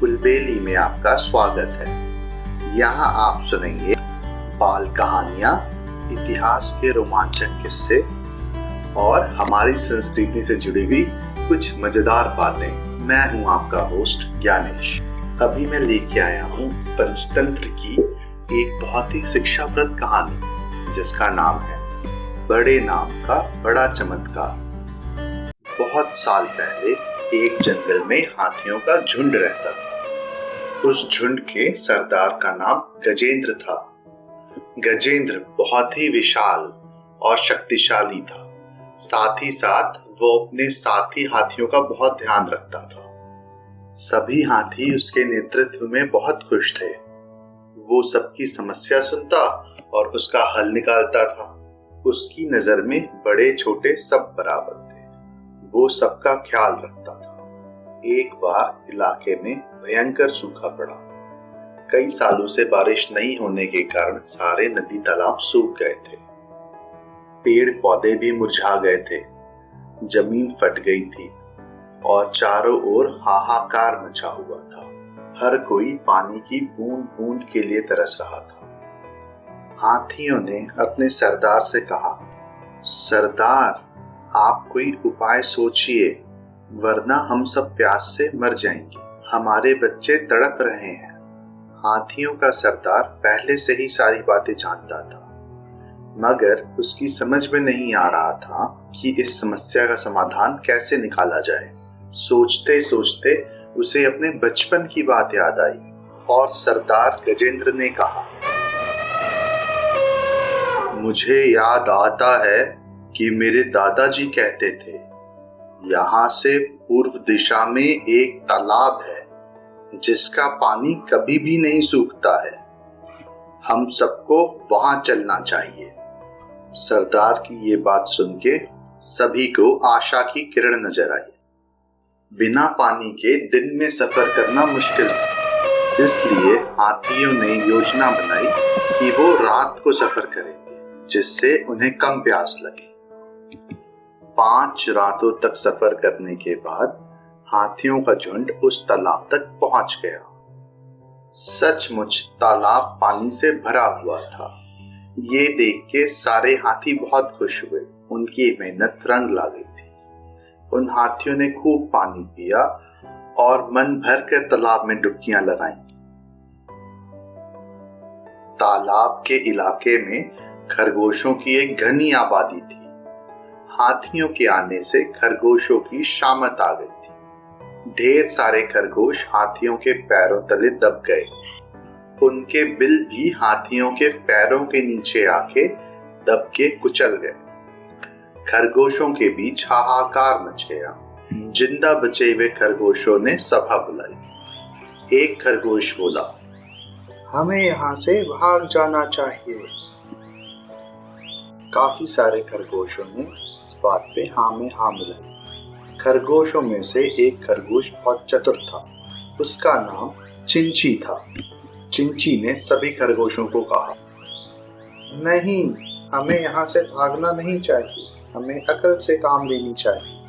उलबेली में आपका स्वागत है। यहाँ आप सुनेंगे बाल कहानियाँ, इतिहास के रोमांचक किस्से और हमारी संस्कृति से जुड़ी हुई कुछ मजेदार बातें। मैं हूँ आपका होस्ट ज्ञानेश। अभी मैं लेके आया हूँ पंचतंत्र की एक बहुत ही शिक्षाप्रद कहानी जिसका नाम है बड़े नाम का बड़ा चमत्कार। बहुत साल पहले एक जंगल में हाथियों का झुंड रहता था। उस झुंड के सरदार का नाम गजेंद्र था। गजेंद्र बहुत ही विशाल और शक्तिशाली था। साथ ही साथ वो अपने साथी हाथियों का बहुत ध्यान रखता था। सभी हाथी उसके नेतृत्व में बहुत खुश थे। वो सबकी समस्या सुनता और उसका हल निकालता था। उसकी नजर में बड़े छोटे सब बराबर थे। वो सबका ख्याल रखता था। एक बार इलाके में भयंकर सूखा पड़ा। कई सालों से बारिश नहीं होने के कारण सारे नदी तालाब सूख गए थे। पेड़ पौधे भी मुरझा गए थे। जमीन फट गई थी और चारों ओर हाहाकार मचा हुआ था। हर कोई पानी की बूंद बूंद के लिए तरस रहा था। हाथियों ने अपने सरदार से कहा, सरदार, आप कोई उपाय सोचिए, वरना हम सब प्यास से मर जाएंगे। हमारे बच्चे तड़प रहे हैं। हाथियों का सरदार पहले से ही सारी बातें जानता था, मगर उसकी समझ में नहीं आ रहा था कि इस समस्या का समाधान कैसे निकाला जाए। सोचते सोचते उसे अपने बचपन की बात याद आई और सरदार गजेंद्र ने कहा, मुझे याद आता है कि मेरे दादाजी कहते थे, यहाँ से पूर्व दिशा में एक तालाब है जिसका पानी कभी भी नहीं सूखता है। हम सबको वहां चलना चाहिए। सरदार की ये बात सुन के सभी को आशा की किरण नजर आई। बिना पानी के दिन में सफर करना मुश्किल था, इसलिए हाथियों ने योजना बनाई कि वो रात को सफर करेंगे, जिससे उन्हें कम प्यास लगे। 5 रातों तक सफर करने के बाद हाथियों का झुंड उस तालाब तक पहुंच गया। सचमुच तालाब पानी से भरा हुआ था। ये देख के सारे हाथी बहुत खुश हुए। उनकी मेहनत रंग ला गई थी। उन हाथियों ने खूब पानी पिया और मन भर कर तालाब में डुबकियां लगाईं। तालाब के इलाके में खरगोशों की एक घनी आबादी थी। हाथियों के आने से खरगोशों की शामत आ गई थी। ढेर सारे खरगोश हाथियों के पैरों तले दब गए। उनके बिल भी हाथियों के पैरों के नीचे आके दब के कुचल गए। खरगोशों के बीच हाहाकार मच गया। जिंदा बचे हुए खरगोशों ने सभा बुलाई। एक खरगोश बोला, हमें यहाँ से भाग जाना चाहिए। काफी सारे खरगोशों ने इस बात पे हाँ में हाँ मिलाई। खरगोशों में से एक खरगोश बहुत चतुर था। उसका नाम चिंची था। चिंची ने सभी खरगोशों को कहा, नहीं, हमें यहाँ से भागना नहीं चाहिए। हमें अकल से काम लेनी चाहिए।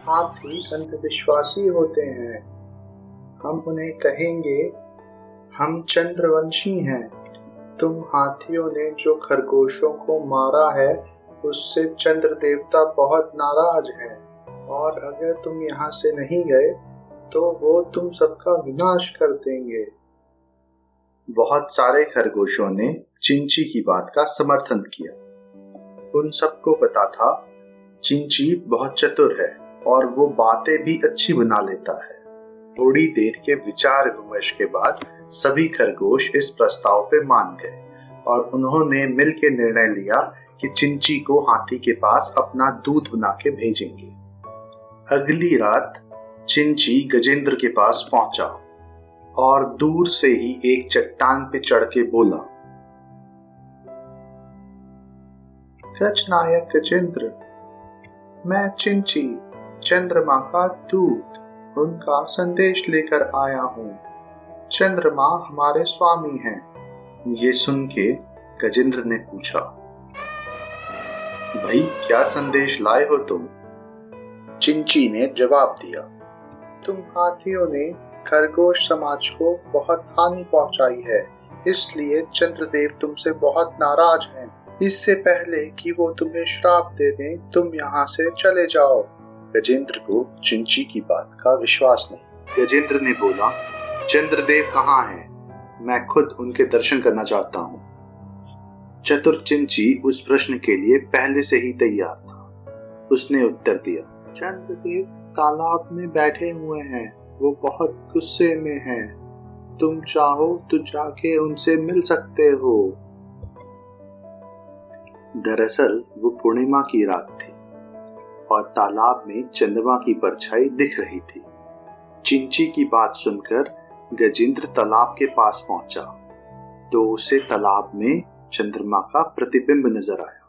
हाथी अंधविश्वासी होते हैं। हम उन्हें कहेंगे, हम चंद्रवंशी हैं। तुम हाथियों ने जो खरगोशों को मारा है, उससे चंद्र देवता बहुत नाराज हैं, और अगर तुम यहाँ से नहीं गए तो वो तुम सबका विनाश कर देंगे। बहुत सारे खरगोशों ने चिंची की बात का समर्थन किया। उन सबको पता था चिंची बहुत चतुर है और वो बातें भी अच्छी बना लेता है। थोड़ी देर के विचार विमर्श के बाद सभी खरगोश इस प्रस्ताव पे मान गए और उन्होंने मिलकर निर्णय लिया कि चिंची को हाथी के पास अपना दूत बना के भेजेंगे। अगली रात चिंची गजेंद्र के पास पहुंचा और दूर से ही एक चट्टान पे चढ़ के बोला, गजनायक गजेंद्र, मैं चिंची, चंद्रमा का दूत, उनका संदेश लेकर आया हूँ। चंद्रमा हमारे स्वामी हैं। ये सुन के गजेंद्र ने पूछा, भाई क्या संदेश लाए हो तुम? चिंची ने जवाब दिया, तुम हाथियों ने खरगोश समाज को बहुत हानि पहुंचाई है, इसलिए चंद्रदेव तुमसे बहुत नाराज हैं। इससे पहले कि वो तुम्हें श्राप दे दें, तुम यहाँ से चले जाओ। गजेंद्र को चिंची की बात का विश्वास नहीं। गजेंद्र ने बोला, चंद्रदेव कहाँ हैं? मैं खुद उनके दर्शन करना चाहता हूँ। चतुर चिंची उस प्रश्न के लिए पहले से ही तैयार था। उसने उत्तर दिया, चंद्रदेव तालाब में बैठे हुए हैं, वो बहुत गुस्से में हैं। तुम चाहो तो जाके उनसे मिल सकते हो। दरअसल वो पूर्णिमा की रात थी और तालाब में चंद्रमा की परछाई दिख रही थी। चिंची की बात सुनकर गजेंद्र तालाब के पास पहुंचा तो उसे तालाब में चंद्रमा का प्रतिबिंब नजर आया।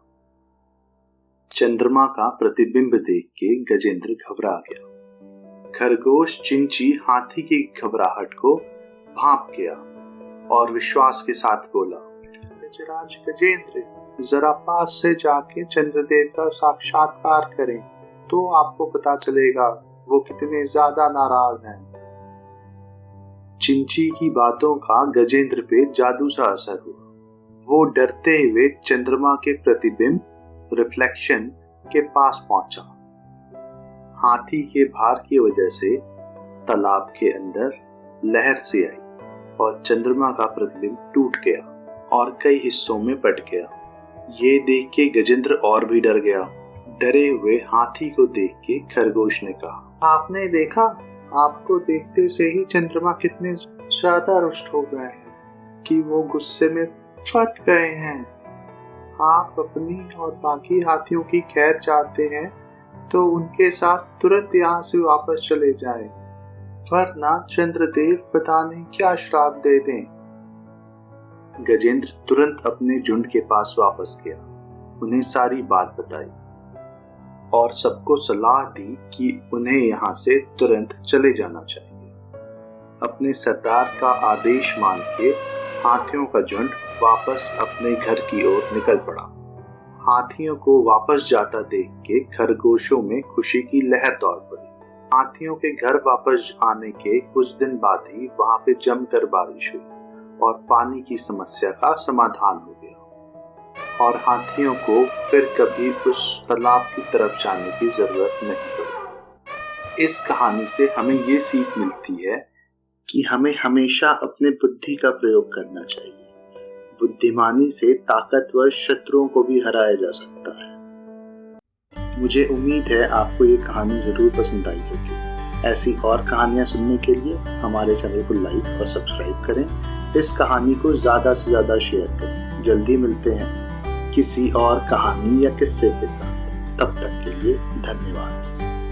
चंद्रमा का प्रतिबिंब देख के गजेंद्र घबरा गया। खरगोश चिंची हाथी की घबराहट को भांप गया और विश्वास के साथ बोला, गजराज गजेंद्र, जरा पास से जाके चंद्रदेव का साक्षात्कार करें तो आपको पता चलेगा वो कितने ज्यादा नाराज हैं। चिंची की बातों का गजेंद्र पे जादू सा असर हुआ। वो डरते हुए चंद्रमा के प्रतिबिंब रिफ्लेक्शन के पास पहुंचा। हाथी के भार की वजह से तालाब के अंदर लहर सी आई और चंद्रमा का प्रतिबिंब टूट गया और कई हिस्सों में बट गया। ये देख के गजेंद्र और भी डर गया। डरे हुए हाथी को देख के खरगोश ने कहा, आपने देखा, आपको देखते से ही चंद्रमा कितने ज्यादा रुष्ट हो गए हैं कि वो गुस्से में फट गए हैं। आप अपनी और बाकी हाथियों की खैर चाहते हैं तो उनके साथ तुरंत यहाँ से वापस चले जाएं, वरना चंद्रदेव पता नहीं क्या श्राप दे दें। गजेंद्र तुरंत अपने झुंड के पास वापस गया, उन्हें सारी बात बताई और सबको सलाह दी कि उन्हें यहाँ से तुरंत चले जाना चाहिए। अपने सरदार का आदेश मान के हाथियों का झुंड वापस अपने घर की ओर निकल पड़ा। हाथियों को वापस जाता देख के खरगोशों में खुशी की लहर दौड़ पड़ी। हाथियों के घर वापस आने के कुछ दिन बाद ही वहां पे जमकर बारिश हुई और पानी की समस्या का समाधान हो गया और हाथियों को फिर कभी उस तालाब की तरफ जाने की जरूरत नहीं पड़ी। इस कहानी से हमें ये सीख मिलती है कि हमें हमेशा अपने बुद्धि का प्रयोग करना चाहिए। बुद्धिमानी से ताकतवर शत्रुओं को भी हराया जा सकता है। मुझे उम्मीद है आपको ये कहानी जरूर पसंद आई होगी। ऐसी और कहानियां सुनने के लिए हमारे चैनल को लाइक और सब्सक्राइब करें। इस कहानी को ज्यादा से ज्यादा शेयर करें। जल्दी मिलते हैं किसी और कहानी या किस्से के साथ। तब तक के लिए धन्यवाद।